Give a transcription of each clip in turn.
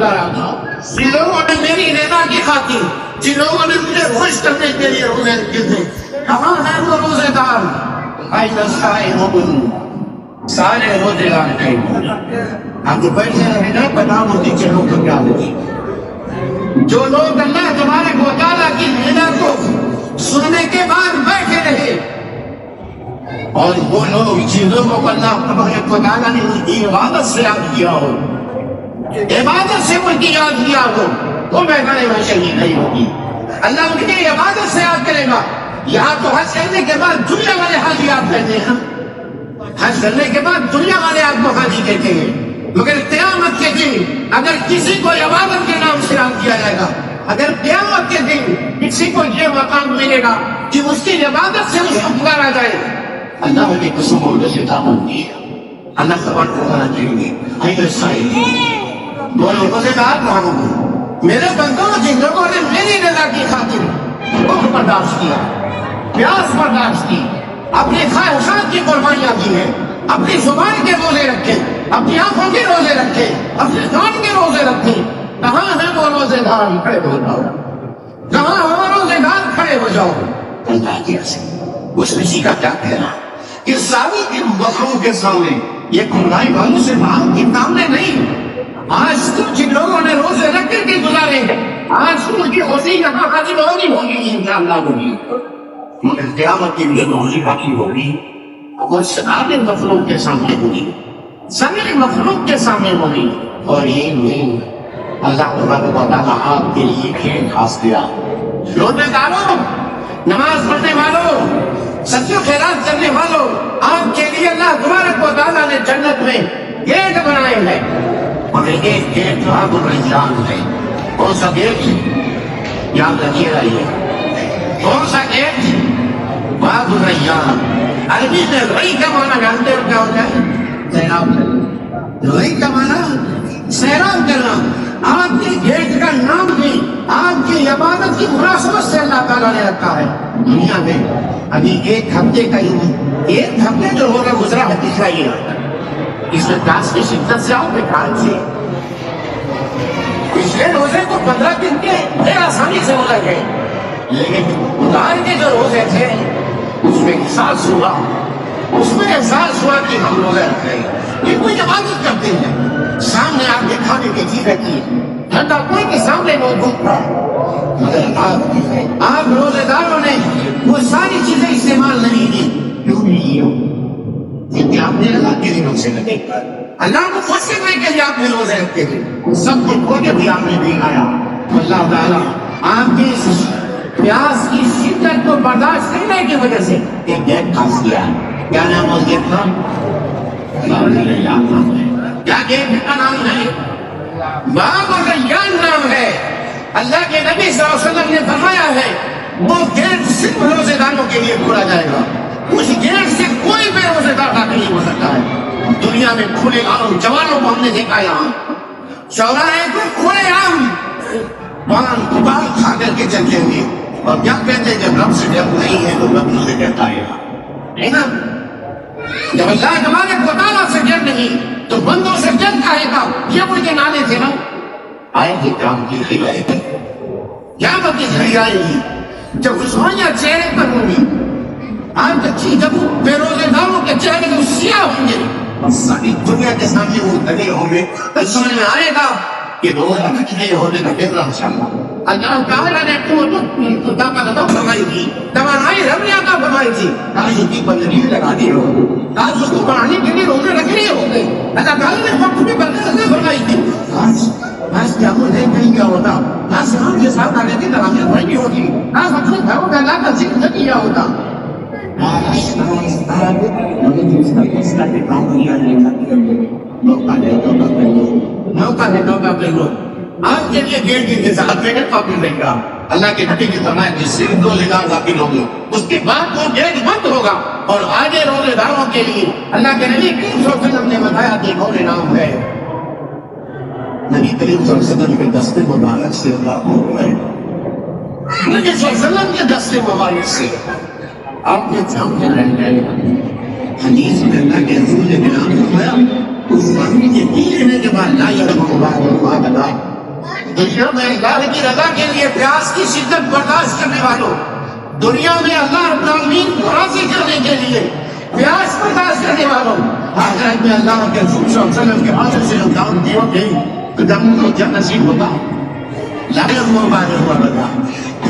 گزارا تھا، جن لوگوں نے میری رضا کی خاطر، جن لوگوں نے مجھے خوش کرنے کے لیے روزے رکھے تھے، کہاں ہیں وہ روزے دار؟ سارے روزے دار تھے. آپ تو بیٹھے رہے نا، بتاؤ مجھے چلو تو کیا ہوگی. جو لوگ اللہ تبارک و تعالیٰ کی نعمت کو سننے کے بعد بیٹھے رہے، اور وہ لوگ جن لوگوں کو اللہ تبارک و تعالیٰ نے ان کی عبادت سے یاد کیا ہو، عبادت سے ان کی یاد کیا ہو، وہ میدان محشر میں نہیں ہوگی. اللہ ان کی عبادت سے یاد کرے گا. یہاں تو حج کرنے کے بعد دنیا والے حاجی یاد کرتے ہیں، حج کرنے کے بعد دنیا والے آپ کو حاجی کہتے ہیں، مگر قیامت کے دن اگر کسی کو عبادت کے نام سے یاد کیا جائے گا، اگر قیامت کے دن کسی کو یہ مقام ملے گا کہ اس کی عبادت سے اس کو پکارا جائے، اللہ نے قسم اور سے دامن دیا. اللہ تبارک و تعالیٰ کہیں گے اے سائل وہ لوگوں سے کہا کہاں میرے بندوں جن لوگوں نے میری رضا کی خاطر بھوک برداشت کیا، پیاس برداشت کی، اپنی خواہشات کی قربانیاں دی ہیں، اپنی زبان کے روزے رکھے، اپنی آنکھوں کے روزے رکھے، اپنے کان کے روزے رکھے، کہاں ہیں وہ روزے دار؟ کھڑے ہو جاؤ. کہاں ہیں وہ روزے دار؟ کھڑے ہو جاؤ. اللہ کی قسم اس کسی کا کیا کہنا کہ ساری کی مخلوق کے سامنے یہ کھلائی والوں سے بات کے سامنے نہیں. آج تو جن لوگوں نے روزے رکھ کر کے گزارے ہیں، آج تو ان کی خوشی یہاں حاضر ہوگی انشاءاللہ ہوگی، مگر قیامت کی بھی روزی باقی ہوگی، وہ سارے مخلوق کے سامنے ہوگی، سارے مخلوق کے سامنے ہوگی. اور یہ نہیں اللہ تبارک و تعالیٰ آپ کے لیے کھیل خاص دیا. روزے داروں، نماز پڑھنے والوں، سچ و خیرات کرنے والوں، آپ کے لیے اللہ تبارک و تعالیٰ نے جنت میں گیٹ بنائے ہیں، اور ایک گیٹ باب الریان ہے. کون سا گیٹ؟ یاد رکھیے گا یہ کون سا گیٹ؟ باب الریان. عربی میں رئی کا معنی جانتے ہو کیا ہوتا ہے؟ سیراب کرنا. رئی کا معنی سیراب کرنا. آپ کے گیٹ کا نام بھی آپ کی عبادت کی مناسبت سے اللہ تعالیٰ نے رکھا ہے. دنیا میں ابھی ایک ہفتے کا ہی ایک ہفتے جو ہوگا گزرا ہے پچھلا یہ، اس میں کاش کی شدت سے آؤ بےکار سے. پچھلے روزے کو 15 دن کے بڑے آسانی سے ہو گئے، لیکن اتار کے جو روزے تھے اس میں احساس ہوا، اس میں احساس ہوا کہ ہم روزے رکھ رہے ہیں. یہ کوئی عبادت کرتے ہیں، سامنے آپ کے کھانے کی چیز رکھی ہے، ٹھنڈا کوئی کے سامنے نوٹ بک تھا، مگر آپ روزے داروں نے وہ ساری چیزیں استعمال نہیں کی. کیوں نہیں کی؟ کیونکہ آپ نے اللہ کے دنوں سے لگے، اللہ کو خوش کرنے کے لیے آپ نے روزے رکھے تھے. سب کو کھو کے بھی آپ نے بھی آیا. اللہ تعالیٰ آپ کی اس پیاس کی شدت کو برداشت کرنے کی وجہ سے ایک گیٹ خاص کیا. کیا نام اس گیٹ کا؟ کیا گیٹ کا نام ہے؟ باب الریان نام ہے. اللہ کے نبی صلی اللہ علیہ وسلم نے فرمایا ہے وہ گیٹ صرف روزے داروں کے لیے کھولا جائے گا. اس گیٹ سے کوئی بے روزے دار داخل نہیں ہو سکتا ہے. دنیا میں کھلے عام جوانوں کو ہم نے دیکھا یہاں چوراہے کو کھلے عام پان بال کھا کر کے چلتے ہوئے، اور کیا کہتے ہیں جب رب سے ڈر نہیں ہے تو رب سے کہتا ہے نا. جب اللہ تبارک و تعالیٰ سے ڈر نہیں تو بندوں سے ڈر کہے گا. یہ ان کے نعرے تھے نا. آئے گی کام کی گھڑی، قیامت کی گھڑی آئے گی جب رسوائیاں چہرے پر ہوں گی. آج اچھی جب بے روزے داروں کے چہرے کو سیاہ ہوں گے، ساری دنیا کے سامنے وہ لگے ہوں گے، تو سمجھ میں آئے گا کہ روزہ رکھنے ہونے کا کتنا انشاءاللہ. اللہ تعالیٰ نے فرمائی تھی، توانائی ربی عطا فرمائی تھی، آج اس کی بندگی لگا دی ہو، آج اس کو بڑھانے کے لیے روزے رکھنے ہوتے. اللہ تعالیٰ نے وقت بھی بندگی فرمائی تھی. آج کیا مجھے نہیں کیا ہوتا، آج ہم کے ساتھ آنے کی ترامیاں نہیں ہوتی، آج اپنے گھروں کا اللہ کا ذکر نہیں کیا ہوتا. آپ کے لیے گیٹ کی انتظار میں قابل رہے گا. اللہ کے نبی کی فرمائش جس سے روزے دار داخل ہوں گے اس کے بعد وہ گیٹ بند ہوگا، اور آگے روزے داروں کے لیے اللہ کے نبی کریم صلی اللہ علیہ وسلم نے بتایا کہ کون نام ہے. نبی کریم صلی اللہ علیہ وسلم کے دستے مبارک سے اللہ ہے، نبی صلی اللہ علیہ وسلم کے دستے مبارک سے آپ نے سامنے رہ گئے. حدیث میں اللہ کے رسول نے بیان فرمایا اس آدمی کے پی لینے کے بعد لا یرحم اللہ دنیا میں اللہ کی رضا کے لیے پیاس کی شدت برداشت کرنے والوں، دنیا میں اللہ رب العالمین کو راضی کرنے کے لیے پیاس برداشت کرنے والوں، آخرت میں اللہ کے رسول صلی اللہ علیہ وسلم کے حاضر سے کام دیو گے تو دم کو کیا نصیب ہوگا؟ لگے مبارک ہوا بتا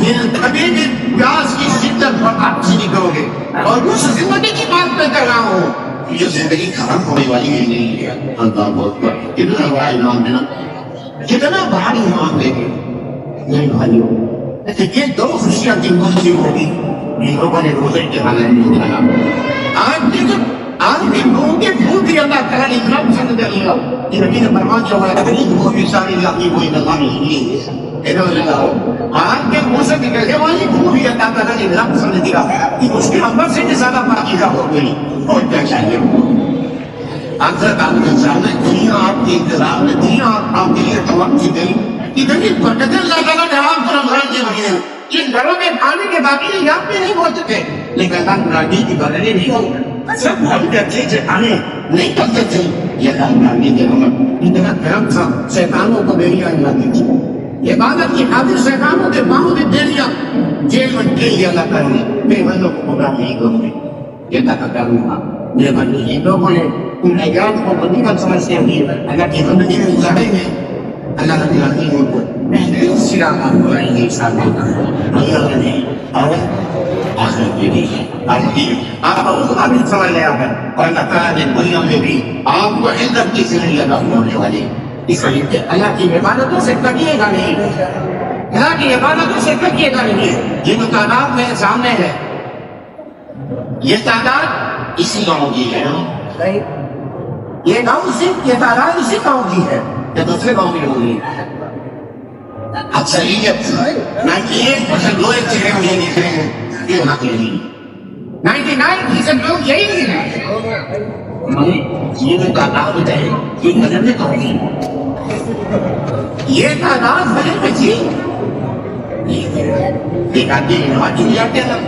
یہ کبھی بھی پیاس کی شدت برداشت نہیں کرو گے. اور اس زندگی کی بات میں کر رہا ہوں، یہ زندگی خراب ہونے والی ہی نہیں ہے. اللہ بہت بڑا کتنا بڑا انعام ہے نا، کتنا بھاری انعام دے گے میرے بھائیوں. یہ دو خوشیاں جن کو نصیب ہوگی ان لوگوں نے روزے کے حالات نہیں دکھایا. آج بھی لوگوں کے بھول بھی اللہ تعالیٰ نے اتنا پسند کر لیا کہ نبی نے فرمان کیا ہوا ہے وہ بھی ساری لاقی کوئی نظام نہیں ہے. آج کے منہ سے نکلنے والی بھول بھی اللہ تعالیٰ نے اتنا پسند کیا کہ اس کے عمل سے بھی زیادہ پاکیزہ ہو گئی. اور کیا چاہیے اکثر آپ کے سامنے دنیا آپ کے انتظار میں دنیا آپ کے لیے توقع کی گئی اتنی برکتیں اللہ تعالیٰ نے آپ پر رمضان کے مہینے ان گھروں میں کھانے کے باقی یاد میں نہیں پہنچ سکے لیکن اللہ تعالیٰ کی بدلے نہیں ہو سب بھول کے اچھے سے کھانے نہیں کرتے تھے. یہ اللہ تعالیٰ کے رحمت اتنا کرم تھا شیطانوں کو بیڑیاں لاتی تھی. عبادت کی خاطر شیطانوں کے باہوں میں بیڑیاں جیل میں ڈال دیا اللہ تعالیٰ نے. بے بندوں کو گمراہ نہیں کرو گے یہ اللہ کا کرم تھا. میرے بندے یہ لوگوں نے ان ایام کو غنیمت سمجھتے ہوئے اللہ کی زندگی میں گزارے ہیں. اللہ رب العالمین کو بہترین صراط بنائیں گے انسان کو. اللہ نے اور آخرت میں بھی آپ کو قابل سمجھ لیا ہے اور اللہ تعالیٰ نے دنیا میں بھی آپ کو عزت کی زندگی عطا ہونے والی. اس لیے اللہ کی عبادتوں سے کٹیے گا نہیں، اللہ کی عبادتوں سے کٹیے گا نہیں. یہ جو تعداد میرے سامنے ہے یہ تعداد اسی گاؤں کی ہے. یہ گاؤں صرف یہ تعداد اسی گاؤں کی ہے یا دوسرے گاؤں کی ہوگی. اکثریت 98% لوگ ایک جگہ مجھے دیکھ رہے ہیں یہ وہاں کے نہیں. 99% لوگ یہی نہیں ہیں. یہ جو تعداد ہے یہ نظر میں کہوں گی یہ تعداد بجٹ میں تھی. ایک آدمی نماز کے لیے آتے ہیں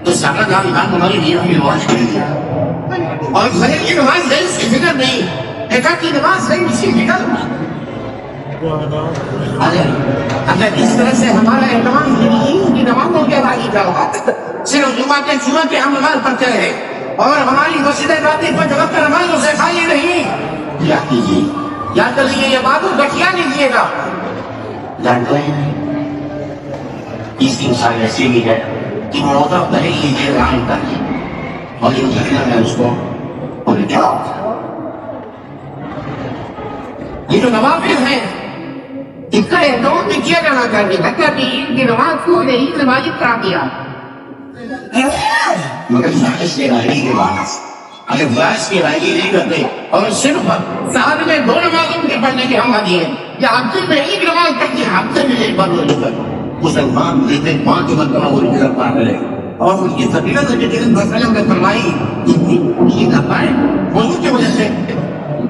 تو سارا گاؤں امام ہماری نیو کی نماز کے لیے اور فجر کی نماز ہے اس کی فکر نہیں. ایک کی نماز ہے اس کی فکر. اگر اس طرح سے ہمارا اہتمام کی نمازوں کے باقی کا ہوگا صرف جمعہ کے ہم نماز پڑھتے رہے اور ہماری مسجدیں راتیں پانچ وقت نمازوں سے خالی نہیں. یاد کیجیے یاد کر لیجیے یہ باتوں گٹھیا لیجیے گا. جانتے ہیں اس انسان ایسی بھی ہے کہ موضوع پہلے لیجیے رائے کر اور یہ کہنا ہے اس کو اور کیا یہ جو نوافل ہیں ان کا احترام بھی کیا جانا چاہیے. حتیٰ کہ عید کی نماز کو عید سے واجب کرا دیا مگر سازش کے رائے کے بعد اگر باعث کی رائے نہیں کرتے اور صرف سال میں 2 نمازوں کے پڑھنے کے ہم دیے یا ہفتے میں ایک نماز پڑھتے ہفتے میں ایک بار مسلمان جتنے 5 مرتبہ وہ رجحان پا رہے اور ان کی فضیلت جن مسئلوں میں فرمائی یہ نہ پائے وہ کی وجہ سے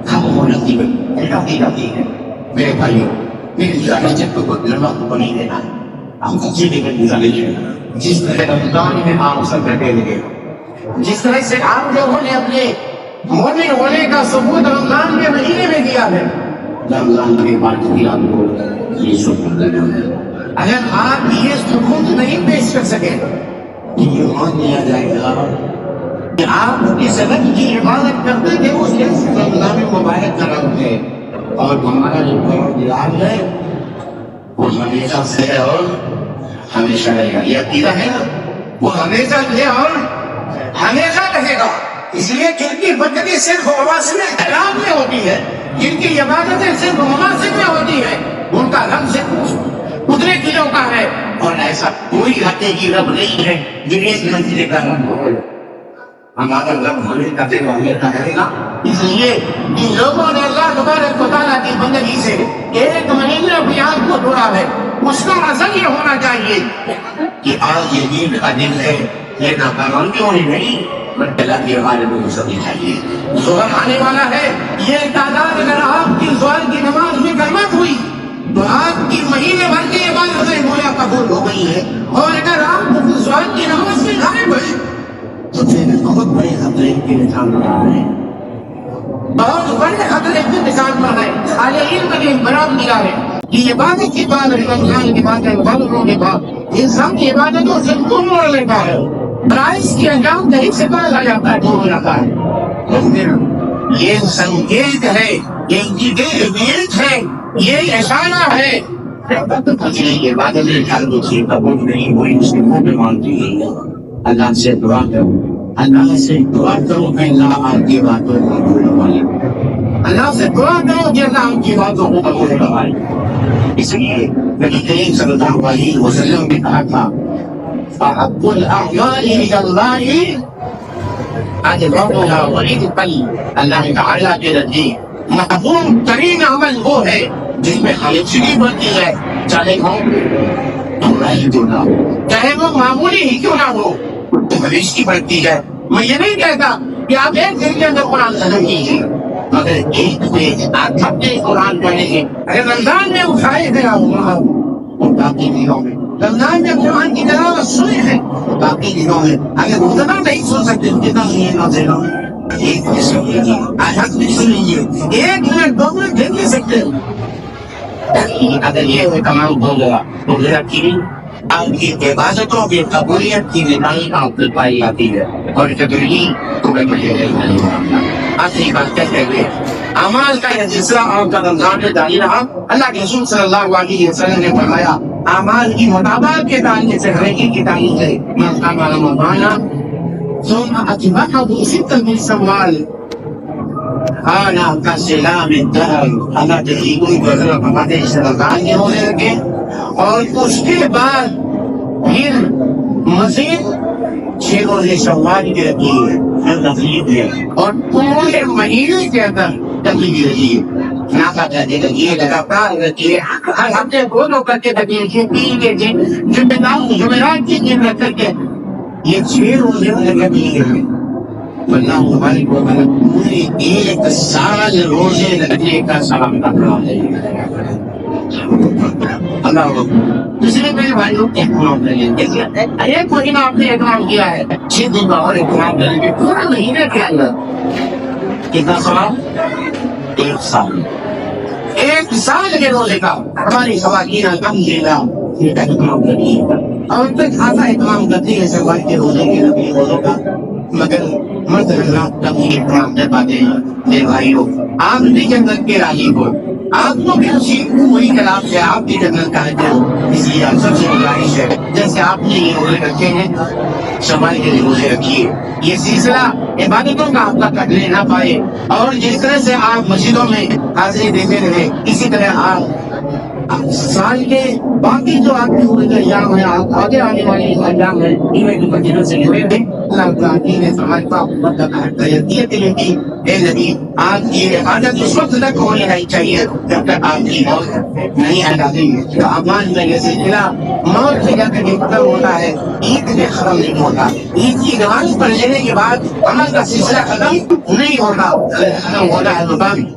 خام ہو جاتی ہے. میرے بھائیوں میری جب کو لمبا کو نہیں دینا ہے ہم سچی دیکھیں گزارے جس طرح رمضان میں آپ سب بیٹھے لگے جس طرح سے آپ لوگوں نے اپنے مومن ہونے کا ثبوت رمضان کے مہینے میں دیا ہے رمضان کے بعد بھی آپ کو یہ ثبوت دینا ہے. اگر آپ یہ ثبوت نہیں پیش کر سکے یہ مان لیا جائے گا کہ آپ اس سبق کی عبادت کرتے تھے اس کے رمضان مبارک کا رنگ ہے اور ہمارا جو بلال ہے وہ ہمیشہ سے ہے اور ہمیشہ رہے گا. یہ عقیدہ ہے نا وہ ہمیشہ ہے اور ہمیشہ رہے گا. اس لیے جن کی بندگی صرف مواسم احرام میں ہوتی ہے جن کی عبادتیں صرف مواسم میں ہوتی ہے ان کا رب صرف اتنے دنوں کا ہے اور ایسا کوئی ہتے کی رب نہیں ہے جن ایک منزل کا رب ہو. ہمارا رب ہونے کا دل ہمیشہ رہے گا. اس لیے ان لوگوں نے اللہ تبارک و تعالیٰ کی بندگی سے ایک مہینہ اپنی آپ کو جوڑا ہے. اس کا اصل یہ ہونا چاہیے کہ آج یہ دین کا دن ہے یہ ناکارون کیوں نہیں بلکہ اللہ کی ہمارے میں سبھی چاہیے. ظہر آنے والا ہے یہ تعداد اگر آپ کی ظہر کی نماز میں کرمت ہوئی تو آپ کی مہینے بھر کی عبادتیں گویا قبول ہو گئی ہے اور اگر آپ ظہر کی نماز میں غائب ہوئے تو پھر بہت بڑے خطرے کے نشان بنا رہے ہیں. بہت بڑے خطرے کے نشان بنا رہے ہیں. علم کے برام ملا ہے کہ عبادت کے بعد رمضان کے بعد عبادتوں کے بعد انسان کی عبادتوں سے دور ہو لیتا ہے، فرائض کی انجام دہی سے باز آ جاتا ہے، دور ہو جاتا ہے. تو پھر یہ سنکیت ہے، یہ انڈیکیٹ ہے، یہ اشارہ ہے عبادت قبول نہیں ہوئی، اس کے منہ پہ مانتی ہے. اللہ سے دعا کرو، اللہ سے دعا کرو کہ اللہ آپ کی باتوں کو قبول فرمائے. اللہ سے دعا کرو کہ اللہ آپ کی باتوں کو قبول فرمائے. اس لیے نبی کریم صلی اللہ علیہ وسلم نے کہا تھا فَحَبُّ الْأَعْمَالِ إِلَى اللَّهِ أَدْوَمُهَا وَإِذْقًا. اللہ تعالیٰ کے نزدیک محبوب ترین عمل وہ ہے جس میں خالصی بڑھتی ہے، چاہے وہ کیوں نہ ہو، چاہے وہ معمولی ہی کیوں نہ ہو، تو خالصی بڑھتی ہے. میں یہ نہیں کہتا کہ آپ ایک دن کے اندر قرآن ختم کیجیے، مگر ایک دن آپ اپنے قرآن پڑھیں گے. اگر رمضان میں اٹھائے گیا ہوا اور باقی دنوں میں رمضان میں قرآن کی تلاوت سنے ہیں، باقی دنوں میں اگر اتنا نہیں سن سکتے تو کتنا نہیں نازل ہو. ایک منٹ سن لیجیے، آج بھی سن لیجیے، 1 منٹ 2 منٹ دے نہیں سکتے. اگر یہ تمام ہو گیا تو میرا کی آپ کی عبادتوں کی قبولیت کی نشانی آپ سے پائی جاتی ہے. اور تدریجی تو آخری بات کہتے ہوئے اعمال کا یہ سلسلہ آپ کا رمضان میں جاری رہا. اللہ کے رسول صلی اللہ علیہ وسلم نے فرمایا اعمال کی مطابقت کے تعلق سے ہر ایک کی تعلیم ہے. من قام رمضان ثم اتبعه ستا من شوال آنا کا سلام الدهر. اللہ تقریب ہمارے رمضان کے ہونے لگے اور اس کے بعد پھر مزید 6 روزے شوال کے رکھیے تقریب ہے اور پورے مہینے کے اندر تقریب رکھیے. ناکا کہتے لگیے، لگاتار رکھیے، ہر ہفتے 2 دو کر کے رکھیے، 3 کے دن جمعرات کے دن رکھ کر کے یہ 6 روزے رکھیے. اللہ ہمارے کو پورے 1 سال روزے رکھنے کا سلام کرنا ہے. اللہ دوسرے میرے بھائیوں احترام کریں گے. ایک مہینہ آپ نے احترام کیا ہے، 6 دن کا اور احترام کریں گے پورا مہینے کے اندر. کتنا سوال؟ 1 سال. 1 سال کے روزے کا ہماری خواتین الحمدللہ یہ احترام کرتی ہے اور ان پہ خاصا احترام کرتی ہے سوال کے روزے کے نبی روزوں کا. مگر مرد حضرات کبھی احترام کر پاتے ہیں. میرے بھائیوں آپ بھی جنت کے راہی ہو، آپ کو بھی اسی وہی کلام سے آپ بھی جنت کا حق ہو. اس لیے آپ سب سے گزارش ہے جیسے آپ نے یہ روزے رکھے ہیں سوال کے لیے روزے رکھیے. یہ سلسلہ عبادتوں کا آپ کا کٹ لے نہ پائے اور جس طرح سے آپ مسجدوں میں حاضری دیتے رہے اسی طرح آپ سال کے باقی جو آپ کے ہوئے ایام ہیں، آپ آگے آنے والے ایام ہیں، انہیں بھی مسجدوں سے جڑے ہیں. اللہ تعالیٰ نے سماج کو حکومت کا تربیت کے لیے اے نبی آپ کی عبادت اس وقت تک ہونی نہیں چاہیے جب تک آپ کی موت نہیں آ جاتی. تو امان میں یہ سلسلہ موت سے جا کر کے ختم ہوتا ہے، عید میں ختم نہیں ہوتا. عید کی نماز پڑھ لینے کے بعد عمل کا سلسلہ ختم نہیں ہوتا. ختم ہوتا ہے تو بعد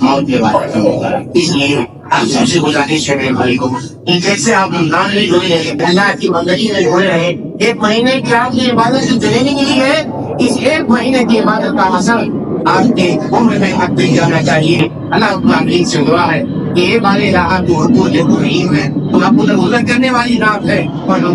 موت کے بعد ختم ہوتا ہے. اس لیے آپ سب سے گزارش ہے میرے بھائی کو جیسے آپ رمضان میں جڑے رہے، اللہ کی بندگی میں جڑے رہے، 1 مہینے کی آپ کی عبادت سے چلنے کے لیے ہے. اس 1 مہینے کی عبادت کا اثر آپ کے عمر میں حق بھی جانا چاہیے. اللہ تعالیٰ سے دعا ہے کہ یہ بارے رات جو حقوق رحیم ہے تو آپ کو گزر کرنے والی رات ہے اور ہم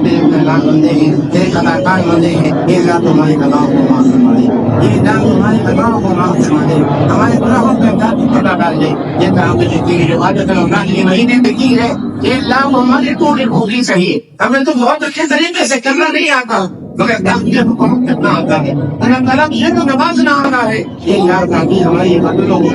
بندے ہیں، تیرے خطا کار بندے ہیں. یہ اللہ تمہارے خطاؤں کو معاف فرما دے، یہ اللہ تمہارے خطاؤں کو معاف فرما دے، ہمارے گناہوں کا پتہ ڈال دے. یہ کام جتنی عبادت رمضان کے مہینے میں کی ہے یہ اللہ ہمارے کو خوبی چاہیے. ہمیں تو بہت اچھے طریقے سے کرنا نہیں آتا مگر داخلے کو کم کرنا آتا ہے. اللہ تعالیٰ مجھے تو نماز نہ آنا ہے. یہ اللہ تعالیٰ ہماری عبادتوں کو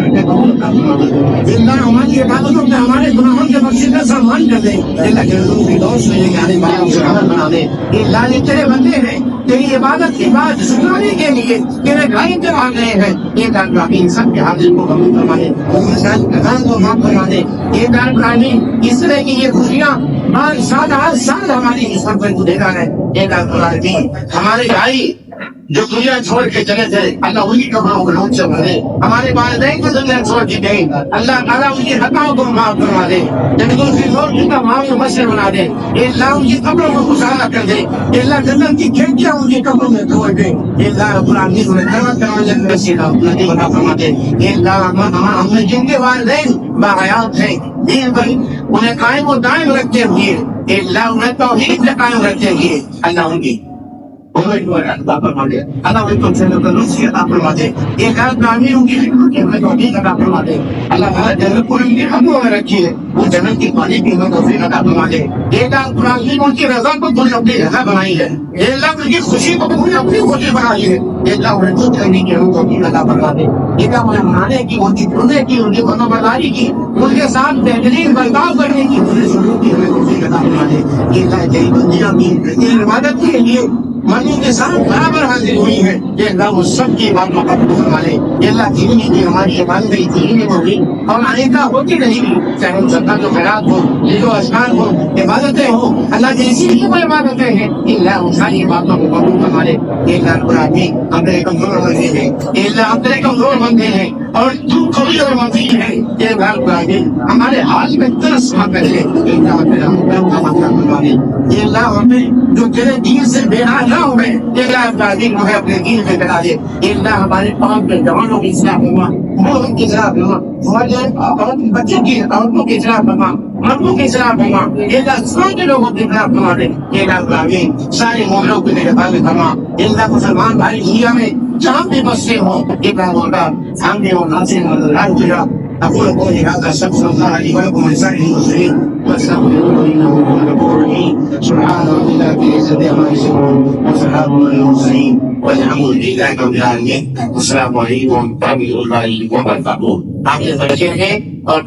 اللہ ہماری عبادتوں میں ہمارے گناہوں کے بخشش کا سامان کر دے. اللہ کے رسول کی دوست میں لے کے آنے والوں سے عمل بنا دے. یہ اللہ نے تیرے بندے ہیں تیری عبادت کی بات سنانے کے لیے تیرے گھر پہ آ گئے ہیں. یہ دار ان سب کے حاضر کو قبول فرما دے، کو معاف کروا دے. یہ دار اس طرح کی یہ خوشیاں ہر سال ہماری اس پر کو دیکھا ہے. یہ دار ہمارے بھائی جو دنیا چھوڑ کے چلے تھے اللہ انہیں کپڑوں کو لوٹ سے بھرے. ہمارے والدین کو دنیا چھوڑ کے گئے اللہ تعالیٰ ان کی خطاؤں کو معاف کروا دے، جنگوں سے لوگ ان کا معاف مسئلہ بنا دے. اللہ ان کی قبروں کو گزارا کر دے. اللہ جنت کی کھڑکیاں ان کی قبروں میں کھول دے. اللہ قرآن کی سورہ تلاوت کرنے میں سیدھا اپنا بنا فرما دے. اللہ ہم جن کے والدین باحیات ہیں دین پر انہیں قائم و دائم رکھتے ہوئے اللہ انہیں توحید سے قائم رکھتے ہوئے اللہ ان کی عطا فرما دے، اللہ ان کو تندرستی عطا فرما دے، ایک آدمی ان کی خدمت کے ہمیں توفیق عطا فرما دے، اللہ تعالیٰ جنت کو ان کے قدموں میں رکھیے، وہ جنت کی پانی کی ہمیں توفیق عطا فرما دے، ایک آدمی ان کی رضا کو تم نے اپنی رضا بنائی ہے، اللہ ان کی خوشی کو تم نے اپنی خوشی بنائی ہے، اللہ انہیں دودھ کرنے کی ہمیں توفیق عطا فرما دے، اللہ انہیں منانے کی، ان کی پڑھنے کی، ان کی برداری کی، ان کے ساتھ بہترین برتاؤ کرنے کی، انہیں سلوک کی ہمیں توفیق عطا فرما دے، اللہ تیری بندیاں کی عبادت کے لیے منی کے ساتھ برابر حاضر ہوئی ہے، یہ اللہ وہ سب کی باتوں کا قبول والے، یہ اللہ دینی کی ہماری عبادت دینی ہوگی اور آئندہ ہوتی رہے گی، چاہے ان زکات و خیرات ہو، یہ جو اذکار ہو، عبادتیں ہو، اللہ کی اسی لیے وہ عبادتیں ہیں، اللہ ان ساری باتوں کو قبول کروا لے، یہ اللہ قرآن اپنے کمزور بندے ہیں، یہ اللہ اپنے کمزور بندے ہیں اور تو کبھی اور مزید ہے، یہ اللہ قرآن ہمارے حال میں ترس کھا کر ہے، یہ اللہ اپنے رحمت کا مطلب کروا لے، یہ اللہ ہمیں جو تیرے دین سے بے نہ ہوئے، یہ اللہ ابراہیم کو ہے اپنے دین پہ کرا دے، یہ اللہ ہمارے پاک کے جوانوں کی اصلاح ہوا، مردوں کی اصلاح ہوا، ہمارے بچوں کی عورتوں کی اصلاح ہوا، مردوں کی اصلاح ہوا، یہ اللہ سب کے لوگوں کی اصلاح ہوا دے، یہ اللہ ابراہیم سارے مومنوں کی حفاظت فرما، یہ اللہ مسلمان بھائی دنیا میں جہاں بھی بستے ہوں، یہ اللہ ہوگا سامنے اور ناصر مددگار تجھا أقول قولي هذا أستغفر الله لي ولكم ولسائر المسلمين واستغفروه إنه هو الغفور الرحيم سبحان ربك رب العزة عما يصفون وسلام على المرسلين والحمد لله رب العالمين والسلام عليكم ورحمة الله وبركاته. آپ یہ بچے ہیں اور